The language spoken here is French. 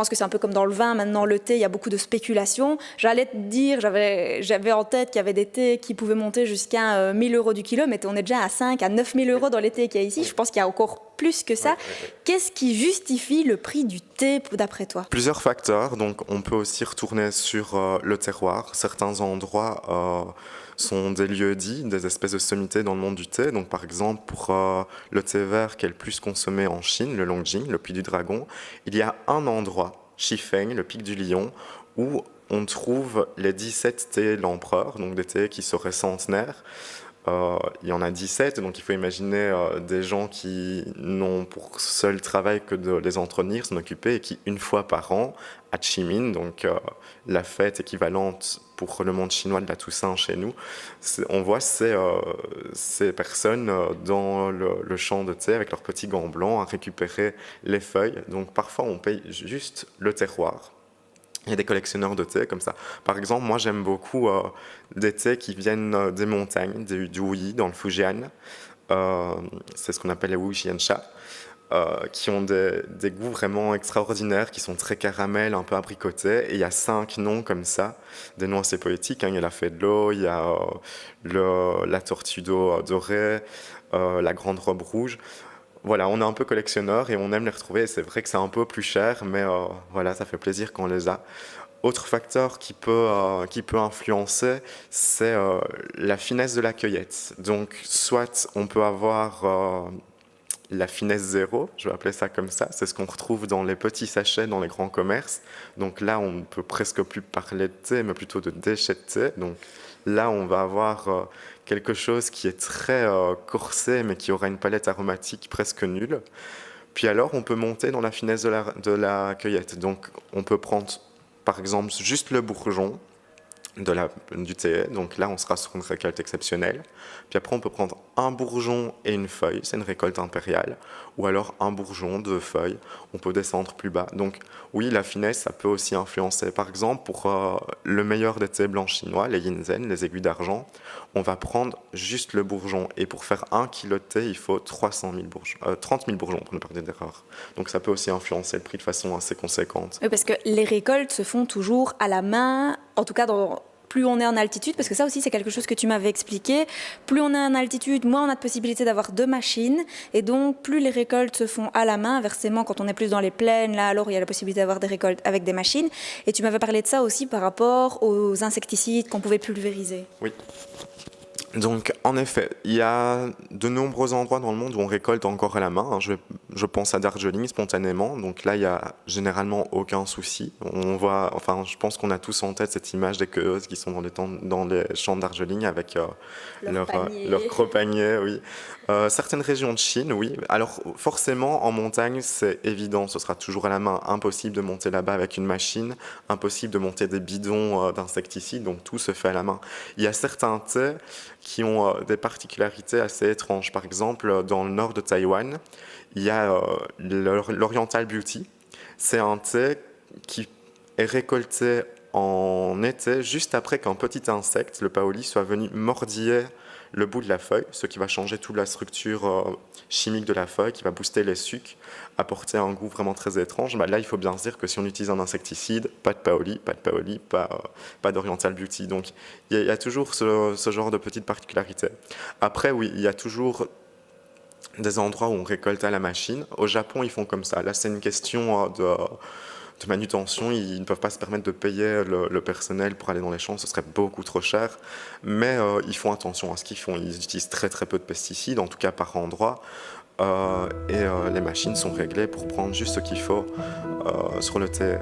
pense que c'est un peu comme dans le vin, maintenant le thé, il y a beaucoup de spéculation. J'allais te dire, j'avais en tête qu'il y avait des thés qui pouvaient monter jusqu'à 1 000 € du kilo, mais on est déjà à 5 à 9 000 € dans les thés qu'il y a ici. Je pense qu'il y a encore plus que ça. Qu'est-ce qui justifie le prix du thé d'après toi? Plusieurs facteurs, donc on peut aussi retourner sur le terroir. Certains endroits sont des lieux-dits, des espèces de sommités dans le monde du thé. Donc par exemple pour le thé vert qui est le plus consommé en Chine, le Longjing, le Puy du Dragon, il y a un endroit, Shifeng, le pic du Lion, où on trouve les 17 thés de l'empereur, donc des thés qui seraient centenaires. Il y en a 17, donc il faut imaginer des gens qui n'ont pour seul travail que de les entretenir, s'en occuper, et qui, une fois par an, à Qimin, donc la fête équivalente pour le monde chinois de la Toussaint chez nous, on voit ces personnes dans le champ de thé avec leurs petits gants blancs à récupérer les feuilles. Donc parfois on paye juste le terroir. Il y a des collectionneurs de thé comme ça. Par exemple, moi j'aime beaucoup des thés qui viennent des montagnes, du Wuyi, dans le Fujian. C'est ce qu'on appelle les Wuxiansha, qui ont des goûts vraiment extraordinaires, qui sont très caramel, un peu abricotés. Et il y a 5 noms comme ça, des noms assez poétiques. Il y a la fée de l'eau, il y a la tortue d'eau dorée, la grande robe rouge. Voilà, on est un peu collectionneur et on aime les retrouver. C'est vrai que c'est un peu plus cher, mais voilà, ça fait plaisir quand on les a. Autre facteur qui peut influencer, c'est la finesse de la cueillette. Donc, soit on peut avoir la finesse zéro, je vais appeler ça comme ça, c'est ce qu'on retrouve dans les petits sachets dans les grands commerces. Donc là, on ne peut presque plus parler de thé, mais plutôt de déchets de thé. Donc là, on va avoir quelque chose qui est très corsé, mais qui aura une palette aromatique presque nulle. Puis alors, on peut monter dans la finesse de la cueillette. Donc on peut prendre, par exemple, juste le bourgeon du thé. Donc là, on sera sur une récolte exceptionnelle. Puis après, on peut prendre un bourgeon et une feuille, c'est une récolte impériale. Ou alors un bourgeon, 2 feuilles, on peut descendre plus bas. Donc oui, la finesse, ça peut aussi influencer. Par exemple, pour le meilleur des thés blancs chinois, les Yinzen, les aiguilles d'argent, on va prendre juste le bourgeon. Et pour faire 1 kilo de thé, il faut 30 000 bourgeons, pour ne pas dire d'erreur. Donc ça peut aussi influencer le prix de façon assez conséquente. Oui, parce que les récoltes se font toujours à la main, en tout cas plus on est en altitude, parce que ça aussi c'est quelque chose que tu m'avais expliqué, plus on est en altitude, moins on a de possibilité d'avoir 2 machines, et donc plus les récoltes se font à la main. Inversement, quand on est plus dans les plaines, là alors il y a la possibilité d'avoir des récoltes avec des machines. Et tu m'avais parlé de ça aussi par rapport aux insecticides qu'on pouvait pulvériser. Oui. Donc, en effet, il y a de nombreux endroits dans le monde où on récolte encore à la main. Je pense à Darjeeling spontanément. Donc là, il n'y a généralement aucun souci. Je pense qu'on a tous en tête cette image des cueilleuses qui sont dans les champs de Darjeeling avec leur gros panier. Oui. Certaines régions de Chine, oui. Alors, forcément, en montagne, c'est évident. Ce sera toujours à la main. Impossible de monter là-bas avec une machine. Impossible de monter des bidons d'insecticides. Donc, tout se fait à la main. Il y a certains thés qui ont des particularités assez étranges. Par exemple, dans le nord de Taïwan, il y a l'Oriental Beauty. C'est un thé qui est récolté en été, juste après qu'un petit insecte, le paoli, soit venu mordiller le bout de la feuille, ce qui va changer toute la structure chimique de la feuille, qui va booster les sucs, apporter un goût vraiment très étrange. Là, il faut bien se dire que si on utilise un insecticide, pas de paoli, pas d'Oriental Beauty. Donc, il y a toujours ce genre de petites particularités. Après, oui, il y a toujours des endroits où on récolte à la machine. Au Japon, ils font comme ça. Là, c'est une question de manutention, ils ne peuvent pas se permettre de payer le personnel pour aller dans les champs, ce serait beaucoup trop cher. Mais ils font attention à ce qu'ils font. Ils utilisent très très peu de pesticides, en tout cas par endroit. Et les machines sont réglées pour prendre juste ce qu'il faut sur le thé.